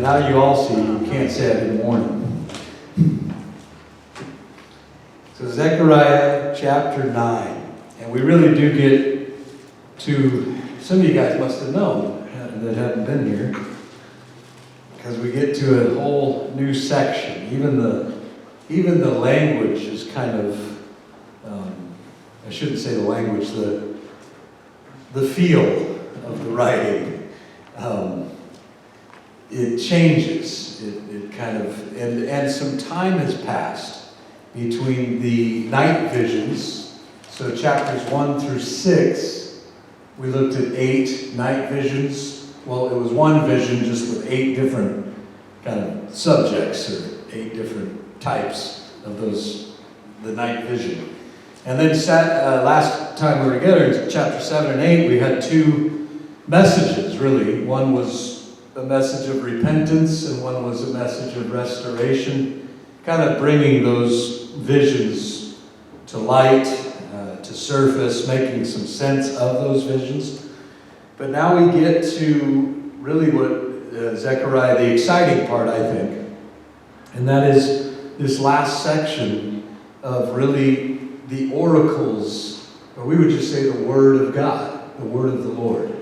now you all see, you can't say I didn't warn you. So Zechariah chapter 9. And we really do get to, some of you guys must have known that haven't been here, because we get to a whole new section. Even the language is kind of, I shouldn't say the language, the feel of the writing. It changes. It kind of, and some time has passed between the night visions. So chapters 1 through 6, we looked at 8 night visions. Well, it was one vision just with 8 different kind of subjects, or 8 different types of the night vision. And then last time we were together, in chapter 7 and 8, we had 2 messages, really. One was a message of repentance, and one was a message of restoration, kind of bringing those visions to light, to surface, making some sense of those visions. But now we get to really what Zechariah, the exciting part, I think, and that is this last section of really the oracles, or we would just say the Word of God, the Word of the Lord.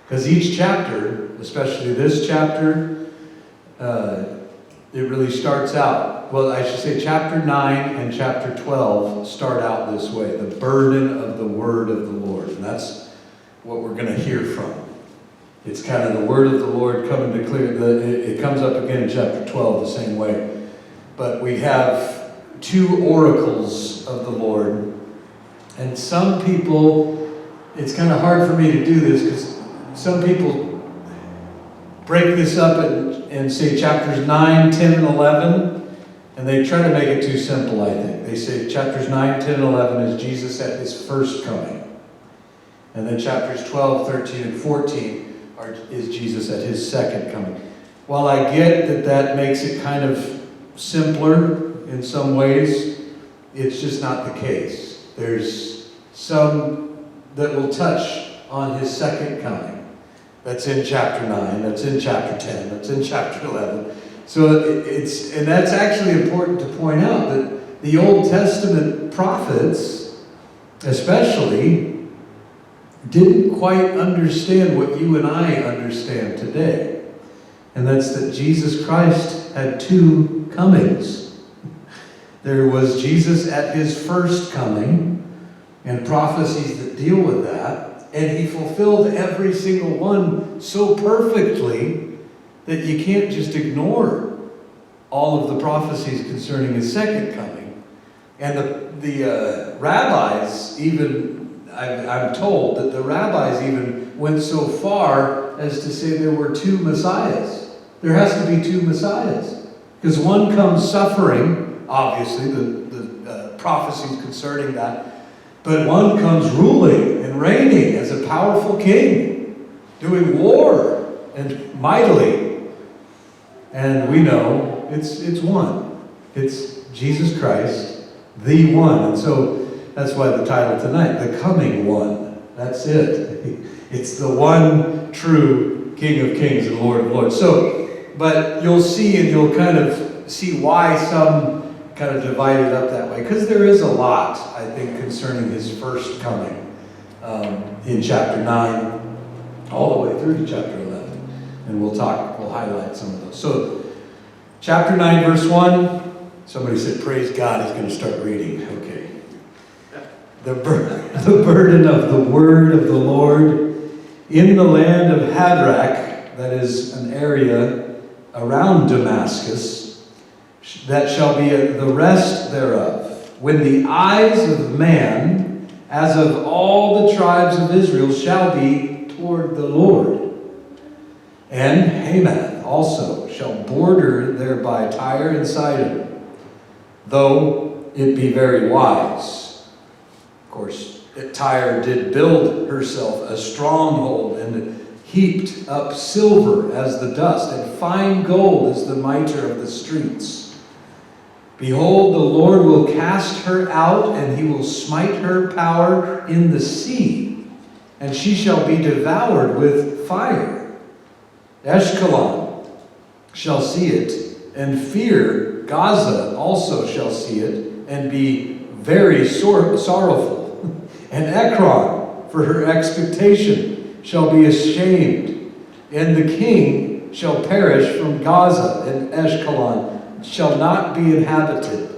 Because each chapter, especially this chapter, it really starts out, well, I should say chapter 9 and chapter 12 start out this way, the burden of the Word of the Lord. And that's what we're going to hear from. It's kind of the Word of the Lord coming to clear. It comes up again in chapter 12 the same way. But we have 2 oracles of the Lord. And some people, it's kind of hard for me to do this because some people break this up and say chapters 9, 10, and 11, and they try to make it too simple, I think. They say chapters 9, 10, and 11 is Jesus at his first coming. And then chapters 12, 13, and 14 is Jesus at his second coming. While I get that makes it kind of simpler in some ways, it's just not the case. There's some that will touch on his second coming. That's in chapter 9, that's in chapter 10, that's in chapter 11. So and that's actually important to point out that the Old Testament prophets, especially, didn't quite understand what you and I understand today. And that's that Jesus Christ had 2 comings. There was Jesus at his first coming, and prophecies that deal with that, and he fulfilled every single one so perfectly that you can't just ignore all of the prophecies concerning his second coming. And the rabbis even, I'm told that the rabbis even went so far as to say there were 2 messiahs. There has to be 2 messiahs. Because one comes suffering, obviously, the prophecies concerning that, but one comes ruling and reigning as a powerful king, doing war and mightily. And we know it's one. It's Jesus Christ, the one. And so that's why the title tonight, The Coming One. That's it. It's the one true King of Kings and Lord of Lords. So, but you'll see, and you'll kind of see why some kind of divide it up that way. Because there is a lot, I think, concerning his first coming in chapter 9, all the way through to chapter 11. And we'll highlight some of those. So, chapter 9, verse 1. Somebody said, praise God, he's going to start reading. Okay. The burden of the word of the Lord in the land of Hadrach, that is an area around Damascus, that shall be the rest thereof, when the eyes of man, as of all the tribes of Israel, shall be toward the Lord. And Hamath also shall border thereby Tyre and Sidon, though it be very wise. Of course, Tyre did build herself a stronghold, and heaped up silver as the dust, and fine gold as the mitre of the streets. Behold, the Lord will cast her out, and he will smite her power in the sea, and she shall be devoured with fire. Ashkelon shall see it, and fear. Gaza also shall see it, and be very sorrowful. And Ekron, for her expectation, shall be ashamed. And the king shall perish from Gaza, and Ashkelon shall not be inhabited.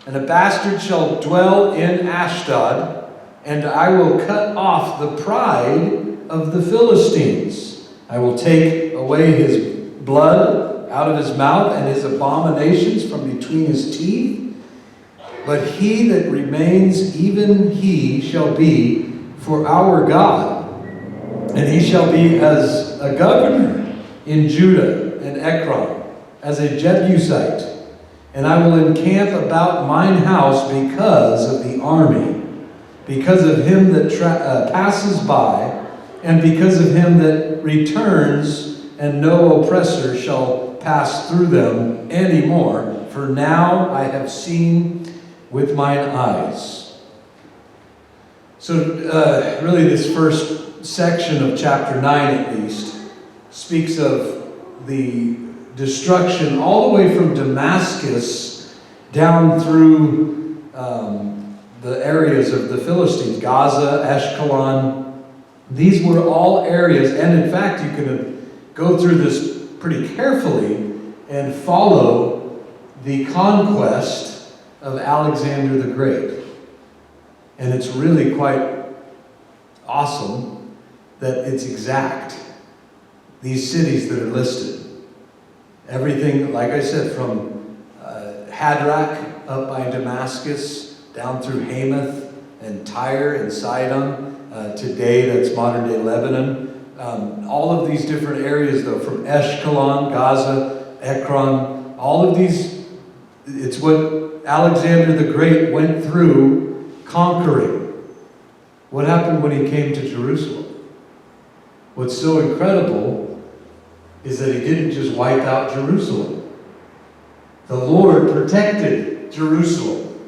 And a bastard shall dwell in Ashdod, and I will cut off the pride of the Philistines. I will take away his blood out of his mouth and his abominations from between his teeth. But he that remains, even he shall be for our God. And he shall be as a governor in Judah and Ekron, as a Jebusite. And I will encamp about mine house because of the army, because of him that passes by, and because of him that returns, and no oppressor shall pass through them any more. For now I have seen with mine eyes. So really this first section of chapter 9 at least speaks of the destruction all the way from Damascus down through the areas of the Philistines, Gaza, Ashkelon. These were all areas, and in fact you can go through this pretty carefully and follow the conquest of Alexander the Great. And it's really quite awesome that it's exact. These cities that are listed. Everything, like I said, from Hadrach up by Damascus, down through Hamath and Tyre and Sidon. Today, that's modern-day Lebanon. All of these different areas, though, from Ashkelon, Gaza, Ekron, all of these, it's what Alexander the Great went through conquering. What happened when he came to Jerusalem? What's so incredible is that he didn't just wipe out Jerusalem. The Lord protected Jerusalem.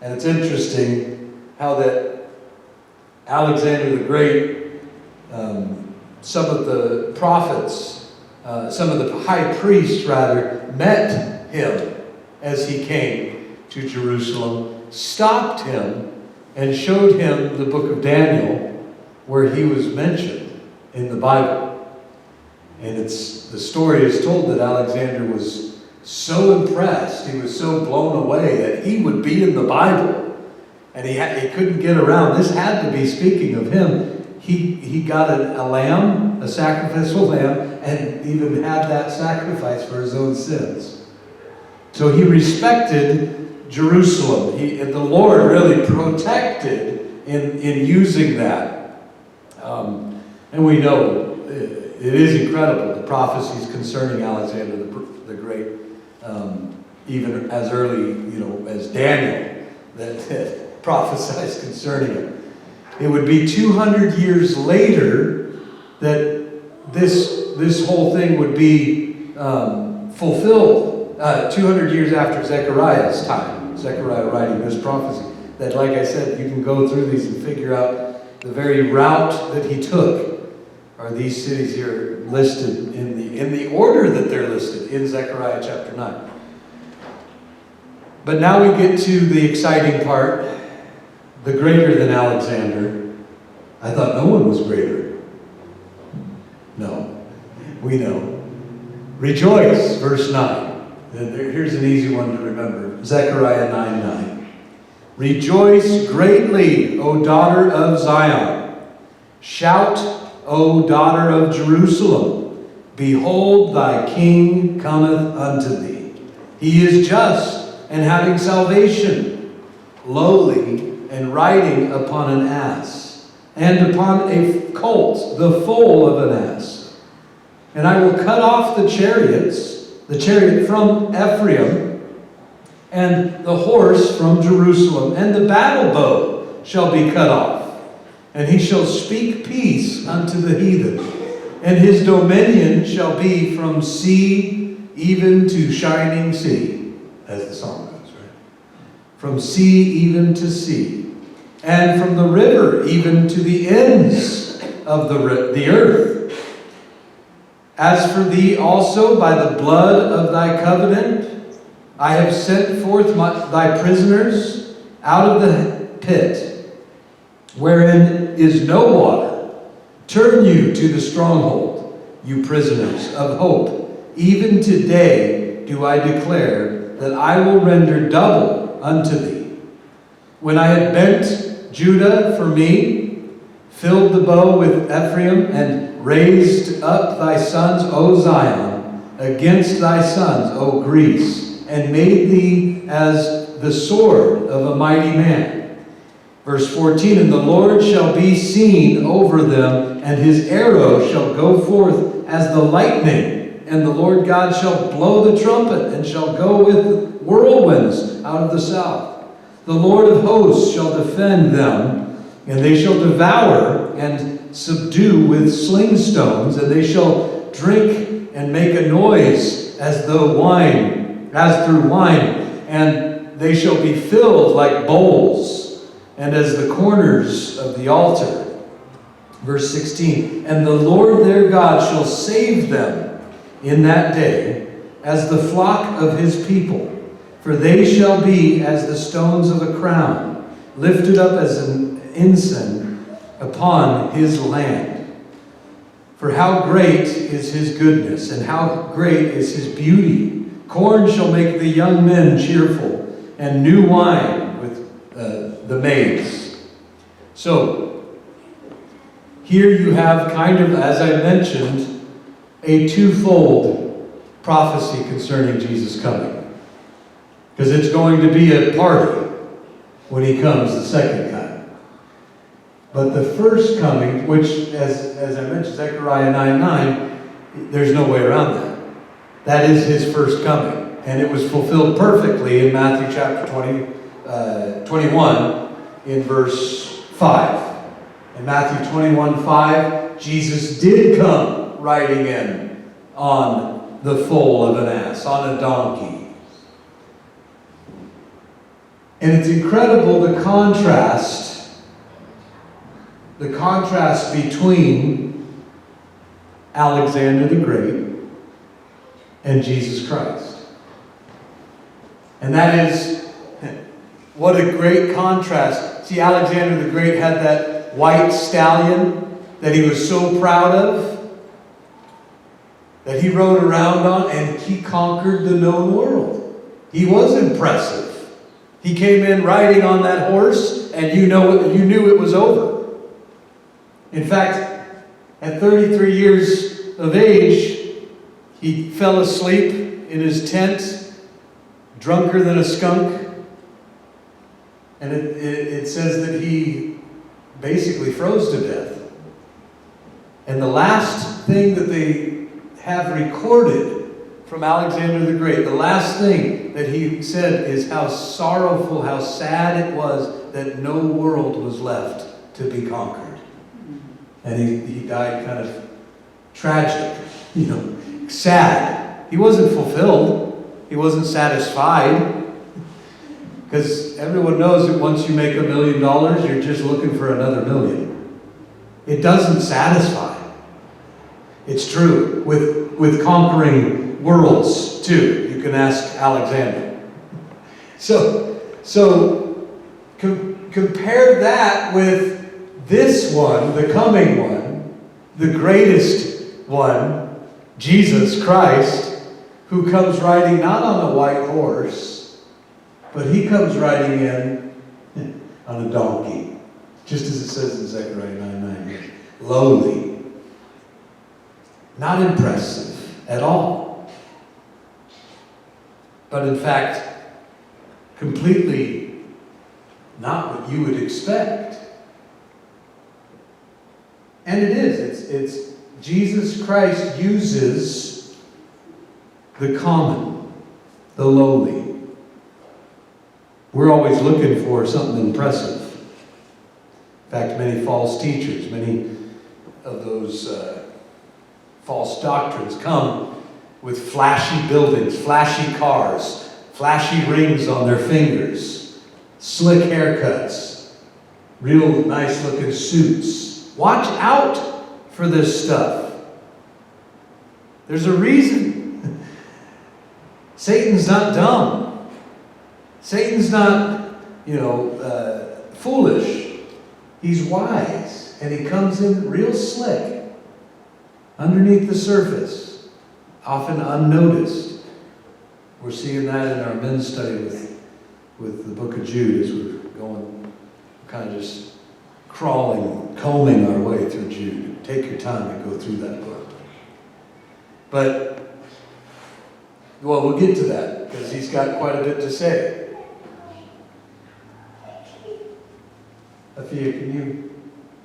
And it's interesting how that Alexander the Great, some of the prophets, some of the high priests rather, met him as he came to Jerusalem, stopped him, and showed him the book of Daniel, where he was mentioned in the Bible. And the story is told that Alexander was so impressed, he was so blown away that he would be in the Bible. And he couldn't get around. This had to be speaking of him. He got a lamb, a sacrificial lamb, and even had that sacrifice for his own sins. So he respected Jerusalem. And the Lord really protected in using that. And we know it is incredible, the prophecies concerning Alexander the Great, even as early, as Daniel, that prophesied concerning him. It would be 200 years later that this whole thing would be fulfilled. 200 years after Zechariah's time, Zechariah writing this prophecy. That, like I said, you can go through these and figure out the very route that he took. Are these cities here listed in the order that they're listed in Zechariah chapter 9? But now we get to the exciting part, the greater than Alexander. I thought no one was greater. No, we know. Rejoice, verse 9. Here's an easy one to remember. Zechariah 9:9. Rejoice greatly, O daughter of Zion. Shout, O daughter of Jerusalem. Behold, thy king cometh unto thee. He is just and having salvation, lowly and riding upon an ass, and upon a colt, the foal of an ass. And I will cut off the chariot from Ephraim, and the horse from Jerusalem, and the battle bow shall be cut off. And he shall speak peace unto the heathen, and his dominion shall be from sea even to shining sea, as the song goes, right? From sea even to sea, and from the river even to the ends of the earth. As for thee also, by the blood of thy covenant, I have sent forth thy prisoners out of the pit, wherein is no water. Turn you to the stronghold, you prisoners of hope. Even today do I declare that I will render double unto thee. When I had bent Judah for me, filled the bow with Ephraim, and raised up thy sons, O Zion, against thy sons, O Greece, and made thee as the sword of a mighty man. Verse 14, and the Lord shall be seen over them, and his arrow shall go forth as the lightning, and the Lord God shall blow the trumpet, and shall go with whirlwinds out of the south. The Lord of hosts shall defend them, and they shall devour and subdue with sling stones, and they shall drink and make a noise as through wine, and they shall be filled like bowls, and as the corners of the altar. Verse 16, and the Lord their God shall save them in that day as the flock of his people, for they shall be as the stones of a crown, lifted up as an ensign upon his land. For how great is his goodness, and how great is his beauty. Corn shall make the young men cheerful, and new wine with the maids. So, here you have kind of, as I mentioned, a twofold prophecy concerning Jesus coming. Because it's going to be a party when he comes the second time. But the first coming, which, as I mentioned, Zechariah 9:9, there's no way around that. That is his first coming. And it was fulfilled perfectly in Matthew chapter 21 in verse 5. In Matthew 21:5, Jesus did come riding in on the foal of an ass, on a donkey. And it's incredible the contrast between Alexander the Great and Jesus Christ. And that is, what a great contrast. See, Alexander the Great had that white stallion that he was so proud of, that he rode around on, and he conquered the known world. He was impressive. He came in riding on that horse, and you knew it was over. In fact, at 33 years of age, he fell asleep in his tent, drunker than a skunk. And it says that he basically froze to death. And the last thing that they have recorded from Alexander the Great, the last thing that he said is how sorrowful, how sad it was that no world was left to be conquered. And he died kind of tragic, sad. He wasn't fulfilled. He wasn't satisfied. Because everyone knows that once you make $1 million, you're just looking for another million. It doesn't satisfy. It's true with conquering worlds too. You can ask Alexander. So compare that with this one, the coming one, the greatest one, Jesus Christ, who comes riding not on a white horse, but he comes riding in on a donkey, just as it says in Zechariah 9:9. Lowly. Not impressive at all. But in fact, completely not what you would expect. And it is. It's Jesus Christ uses the common, the lowly. We're always looking for something impressive. In fact, many false teachers, many of those false doctrines come with flashy buildings, flashy cars, flashy rings on their fingers, slick haircuts, real nice looking suits. Watch out for this stuff. There's a reason. Satan's not dumb. Satan's not, foolish. He's wise. And he comes in real slick, underneath the surface, often unnoticed. We're seeing that in our men's study with the book of Jude as we're going, kind of just combing our way through Jude. Take your time and go through that book. But, we'll get to that, because he's got quite a bit to say. Afia, can you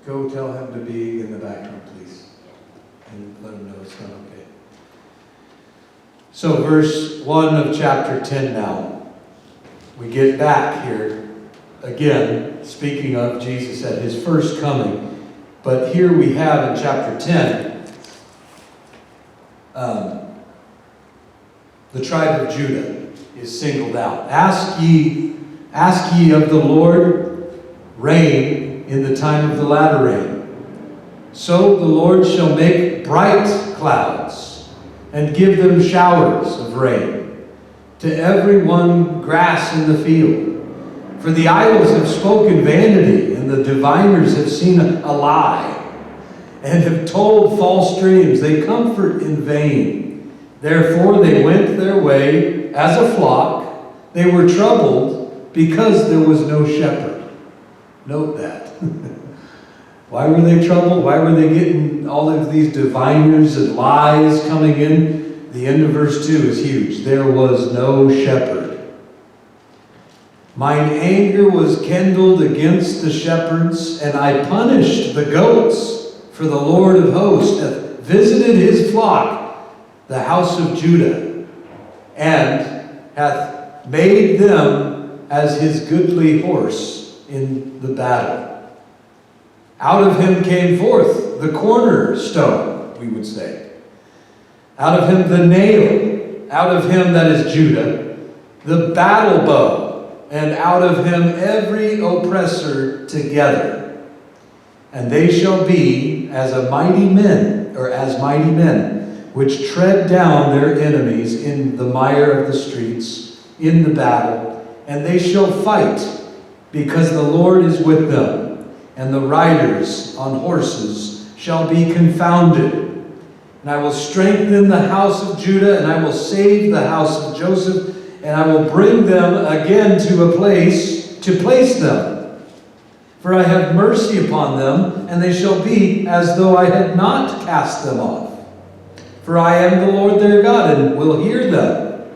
go tell him to be in the background, please? And let him know it's not okay. So, verse 1 of chapter 10 now. We get back here, again, speaking of Jesus at his first coming. But here we have in chapter 10, the tribe of Judah is singled out. Ask ye of the Lord rain in the time of the latter rain. So the Lord shall make bright clouds and give them showers of rain to every one grass in the field. For the idols have spoken vanity, and the diviners have seen a lie, and have told false dreams. They comfort in vain. Therefore they went their way as a flock. They were troubled because there was no shepherd. Note that. Why were they troubled? Why were they getting all of these diviners and lies coming in? The end of verse 2 is huge. There was no shepherd. Mine anger was kindled against the shepherds, and I punished the goats, for the Lord of hosts hath visited his flock, the house of Judah, and hath made them as his goodly horse in the battle. Out of him came forth the cornerstone, we would say. Out of him the nail, out of him, that is Judah, the battle bow, and out of him every oppressor together. And they shall be as mighty men, which tread down their enemies in the mire of the streets, in the battle, and they shall fight, because the Lord is with them, and the riders on horses shall be confounded. And I will strengthen the house of Judah, and I will save the house of Joseph, and I will bring them again to a place, to place them. For I have mercy upon them, and they shall be as though I had not cast them off. For I am the Lord their God, and will hear them.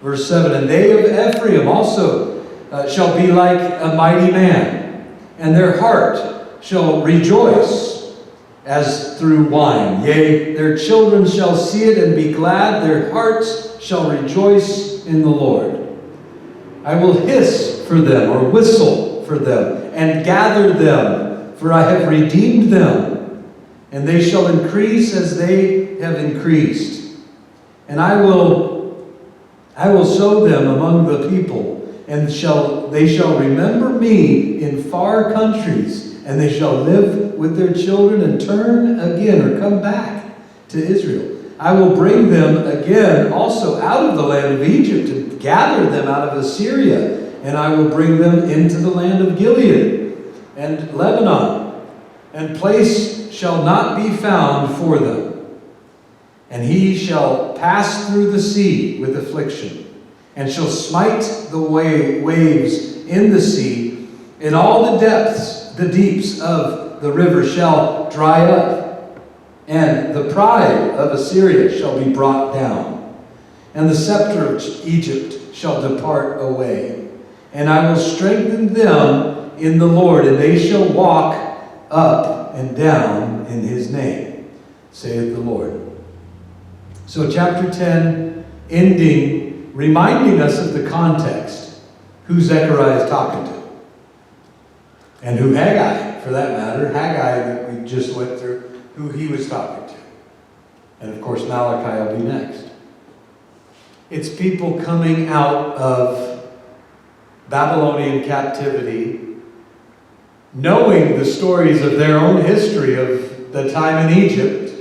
Verse 7, and they of Ephraim also shall be like a mighty man, and their heart shall rejoice as through wine. Yea, their children shall see it and be glad. Their hearts shall rejoice in the Lord. I will hiss for them, or whistle for them, and gather them, for I have redeemed them. And they shall increase as they have increased. And I will sow them among the people, and they shall remember me in far countries, and they shall live with their children and turn again, or come back to Israel. I will bring them again also out of the land of Egypt, and gather them out of Assyria, and I will bring them into the land of Gilead and Lebanon, and place shall not be found for them. And he shall pass through the sea with affliction, and shall smite the waves in the sea, and all the deeps of the river shall dry up, and the pride of Assyria shall be brought down, and the scepter of Egypt shall depart away. And I will strengthen them in the Lord, and they shall walk up and down in his name, saith the Lord. So chapter 10, ending, reminding us of the context, who Zechariah is talking to. And who Haggai, for that matter, Haggai that we just went through, who he was talking to. And of course Malachi will be next. It's people coming out of Babylonian captivity, knowing the stories of their own history of the time in Egypt,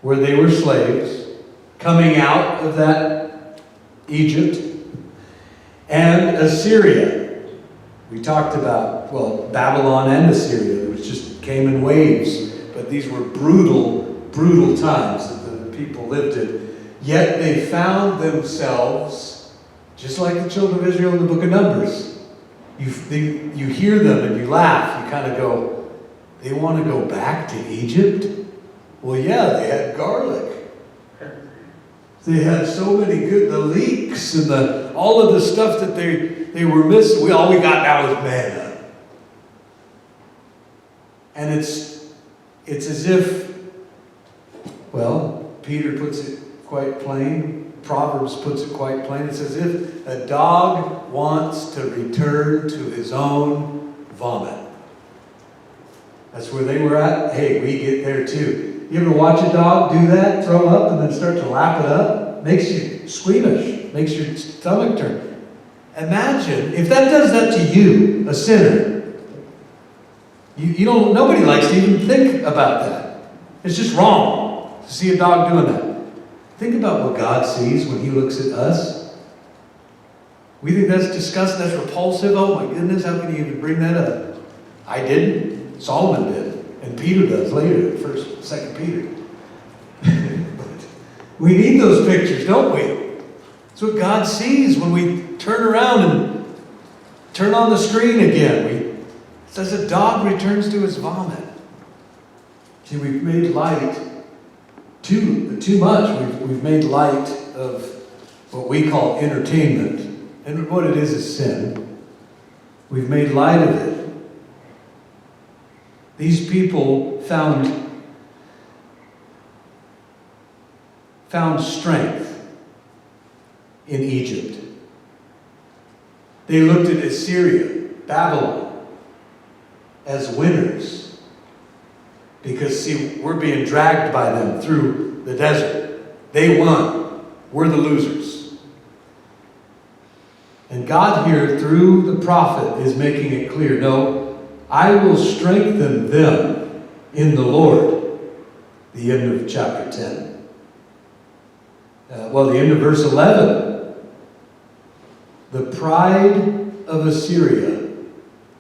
where they were slaves, coming out of that Egypt, and Assyria. We talked about, well, Babylon and Assyria, which just came in waves, but these were brutal, brutal times that the people lived in. Yet they found themselves, just like the children of Israel in the book of Numbers. You hear them and you laugh, you kind of go, they want to go back to Egypt? Well, yeah, they had garlic. They had so many good, the leeks and all of the stuff that they were missing. All we got now is manna. And it's as if, well, Peter puts it quite plain. Proverbs puts it quite plain. It's as if a dog wants to return to his own vomit. That's where they were at. Hey, we get there too. You ever watch a dog do that, throw up, and then start to lap it up? Makes you squeamish, makes your stomach turn. Imagine if that does that to you, a sinner. You don't. Nobody likes to even think about that. It's just wrong to see a dog doing that. Think about what God sees when He looks at us. We think that's disgusting, that's repulsive. Oh my goodness, how can you even bring that up? I didn't. Solomon did. And Peter does later, 2 Peter. But we need those pictures, don't we? It's what God sees when we turn around and turn on the screen again. It's as a dog returns to his vomit. See, we've made light too much. We've made light of what we call entertainment. And what it is sin. We've made light of it. These people found strength in Egypt. They looked at Assyria, Babylon, as winners. Because, see, we're being dragged by them through the desert. They won. We're the losers. And God here, through the prophet, is making it clear, no, I will strengthen them in the Lord. The end of chapter 10. The end of verse 11. The pride of Assyria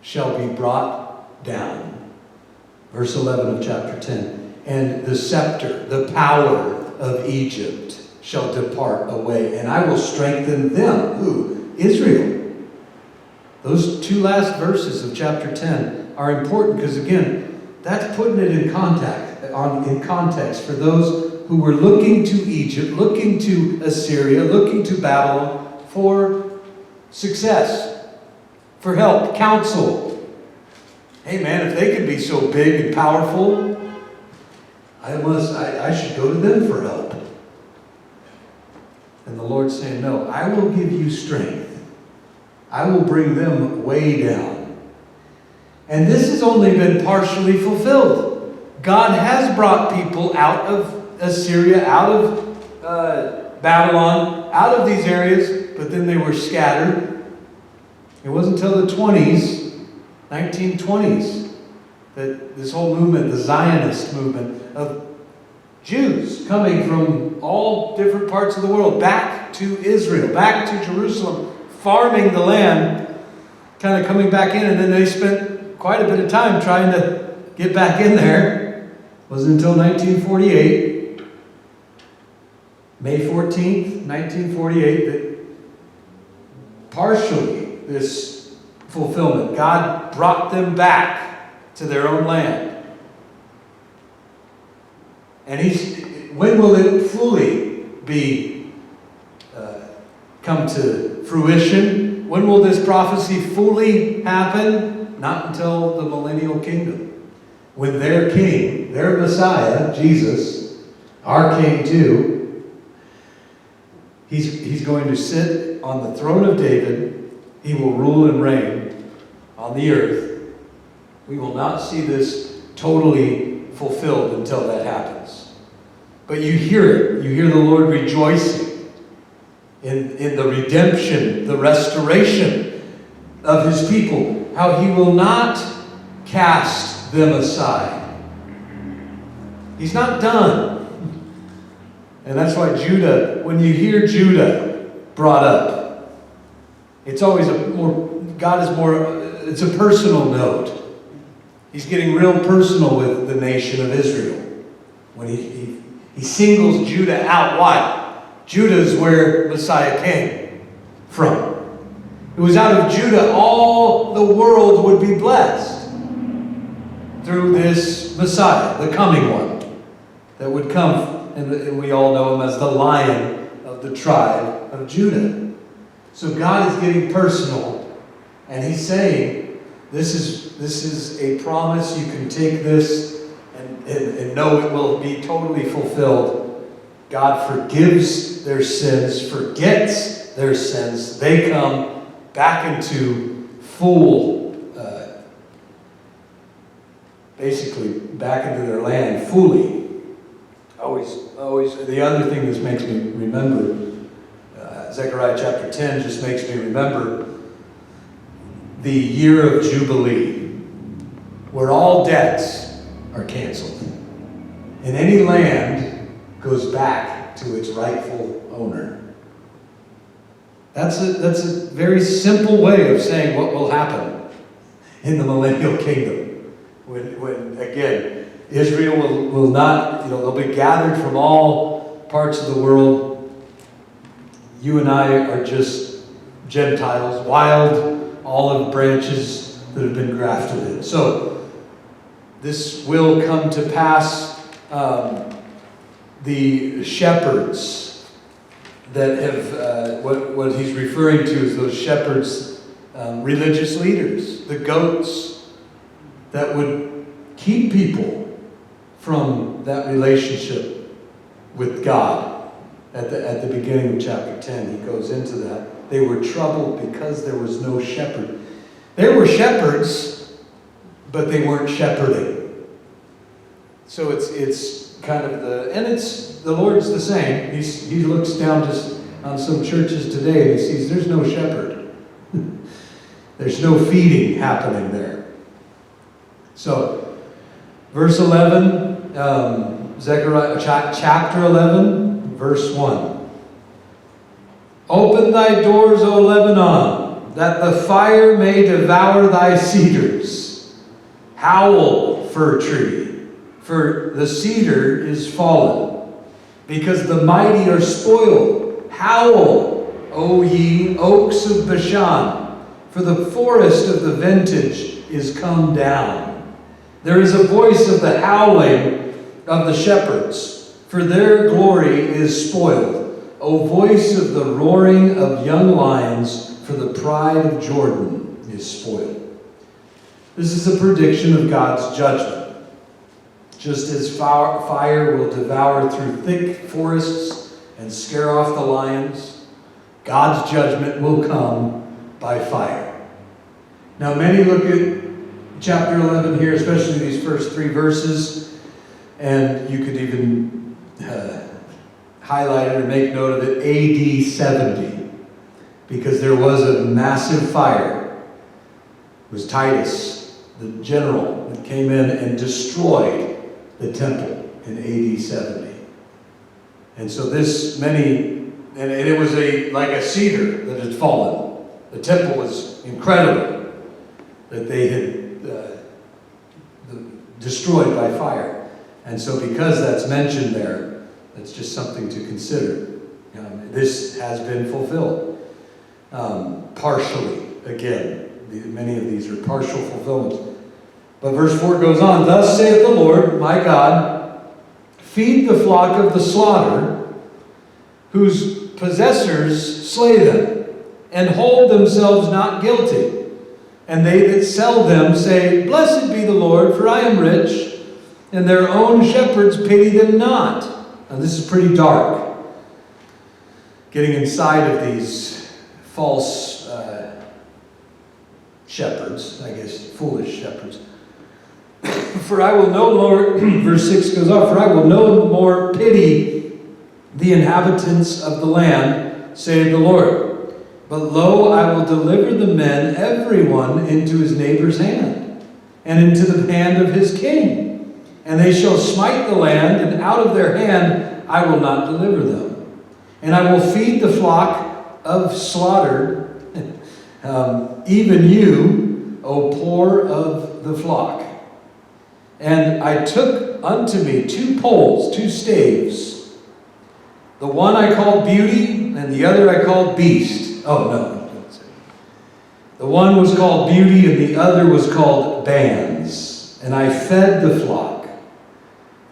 shall be brought down. Verse 11 of chapter 10. And the scepter, the power of Egypt shall depart away. And I will strengthen them. Who? Israel. Those two last verses of chapter 10 are important because, again, that's putting it in context for those who were looking to Egypt, looking to Assyria, looking to Babylon for success, for help, counsel. Hey man, if they could be so big and powerful, I should go to them for help. And the Lord's saying, no, I will give you strength. I will bring them way down. And this has only been partially fulfilled. God has brought people out of Assyria, out of Babylon, out of these areas, but then they were scattered. It wasn't until the 1920s, that this whole movement, the Zionist movement of Jews coming from all different parts of the world back to Israel, back to Jerusalem, farming the land, kind of coming back in, and then they spent quite a bit of time trying to get back in there. It wasn't until 1948, May 14th, 1948, that partially this fulfillment, God brought them back to their own land. And when will it fully be come to fruition? When will this prophecy fully happen? Not until the millennial kingdom. When their king, their Messiah, Jesus, our king too, he's going to sit on the throne of David. He will rule and reign on the earth. We will not see this totally fulfilled until that happens. But you hear it. You hear the Lord rejoicing in the redemption, the restoration of His people. How He will not cast them aside. He's not done. And that's why Judah, when you hear Judah brought up, it's always it's a personal note. He's getting real personal with the nation of Israel. When he singles Judah out. Why? Judah is where Messiah came from. It was out of Judah all the world would be blessed through this Messiah, the coming one, that would come, and we all know him as the Lion of the tribe of Judah. So God is getting personal, and he's saying, this is a promise. You can take this and know it will be totally fulfilled. God forgives their sins, forgets their sins. They come back into basically back into their land fully. Always. The other thing this makes me remember, Zechariah chapter 10 just makes me remember the year of Jubilee, where all debts are canceled. And any land goes back to its rightful owner. That's a very simple way of saying what will happen in the millennial kingdom. When again, Israel will not, they'll be gathered from all parts of the world. You and I are just Gentiles, wild olive branches that have been grafted in. So this will come to pass. The shepherds that have, what he's referring to is those shepherds, religious leaders, the goats that would keep people from that relationship with God. At the beginning of chapter 10, he goes into that. They were troubled because there was no shepherd. There were shepherds, but they weren't shepherding. So it's kind of the Lord's the same. He looks down just on some churches today and he sees there's no shepherd. There's no feeding happening there. So, verse 11, Zechariah chapter 11, verse 1. Open thy doors, O Lebanon, that the fire may devour thy cedars. Howl, fir tree, for the cedar is fallen, because the mighty are spoiled. Howl, O ye oaks of Bashan, for the forest of the vintage is come down. There is a voice of the howling of the shepherds, for their glory is spoiled. O voice of the roaring of young lions, for the pride of Jordan is spoiled. This is a prediction of God's judgment. Just as fire will devour through thick forests and scare off the lions, God's judgment will come by fire. Now many look at chapter 11 here, especially these first 3 verses, and you could even highlight it or make note of it, AD 70, because there was a massive fire. It was Titus, the general, that came in and destroyed the temple in AD 70. And so and it was like a cedar that had fallen. The temple was incredible that they had destroyed by fire. And so because that's mentioned there, that's just something to consider. This has been fulfilled. Partially, again. Many of these are partial fulfillments. But verse 4 goes on, thus saith the Lord, my God, feed the flock of the slaughter, whose possessors slay them, and hold themselves not guilty. And they that sell them say, blessed be the Lord, for I am rich, and their own shepherds pity them not. Now this is pretty dark. Getting inside of these false shepherds, I guess, foolish shepherds. For I will no more, verse 6 goes on, for I will no more pity the inhabitants of the land, saith the Lord. But lo, I will deliver the men, everyone, into his neighbor's hand, and into the hand of his king. And they shall smite the land, and out of their hand I will not deliver them. And I will feed the flock of slaughter, even you, O poor of the flock. And I took unto me 2 poles, 2 staves. The one I called Beauty, and the other I called Beast. Oh, no. The one was called Beauty, and the other was called Bands. And I fed the flock.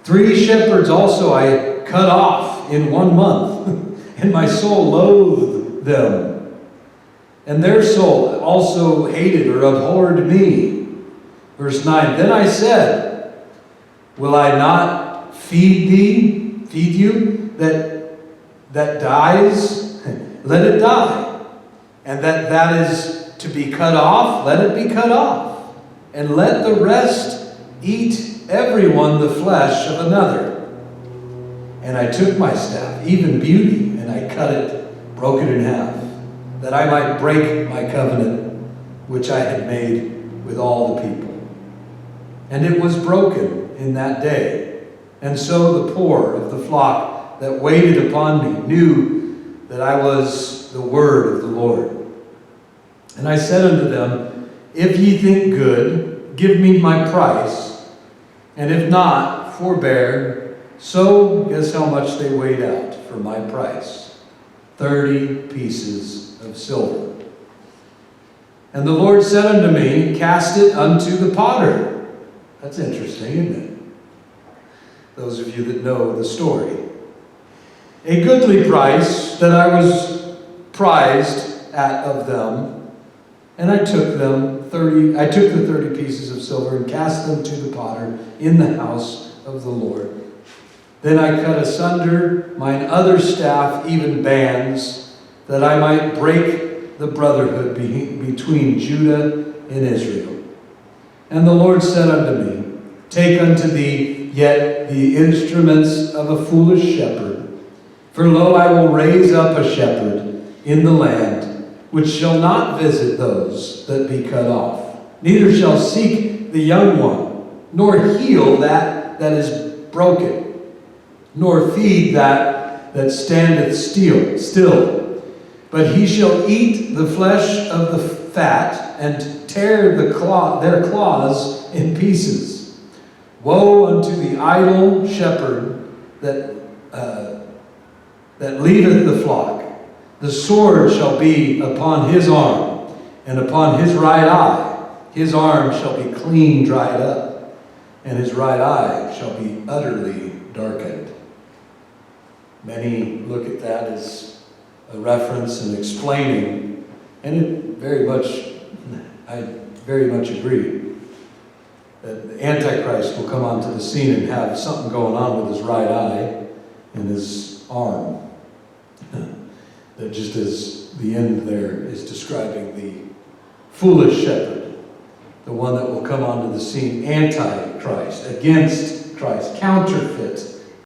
3 shepherds also I cut off in 1 month, and my soul loathed them. And their soul also hated or abhorred me. Verse 9, then I said, will I not feed you that dies? Let it die. And that is to be cut off, let it be cut off. And let the rest eat everyone the flesh of another. And I took my staff, even Beauty, and I cut it, broke it in half, that I might break my covenant, which I had made with all the people. And it was broken in that day. And so the poor of the flock that waited upon me knew that I was the word of the Lord. And I said unto them, if ye think good, give me my price, and if not, forbear. So guess how much they weighed out for my price? 30 pieces of silver. And the Lord said unto me, cast it unto the potter. That's interesting, isn't it? Those of you that know the story. A goodly price that I was prized at of them. And I took the 30 pieces of silver and cast them to the potter in the house of the Lord. Then I cut asunder mine other staff, even Bands, that I might break the brotherhood between Judah and Israel. And the Lord said unto me, take unto thee yet the instruments of a foolish shepherd. For lo, I will raise up a shepherd in the land, which shall not visit those that be cut off, neither shall seek the young one, nor heal that is broken, nor feed that standeth still. But he shall eat the flesh of the fat, and tear their claws in pieces. Woe unto the idle shepherd that leaveth the flock. The sword shall be upon his arm, and upon his right eye. His arm shall be clean dried up, and his right eye shall be utterly darkened. Many look at that as a reference and explaining, and I very much agree, that the Antichrist will come onto the scene and have something going on with his right eye and his arm. That just as the end there is describing the foolish shepherd, the one that will come onto the scene, Antichrist, against Christ, counterfeit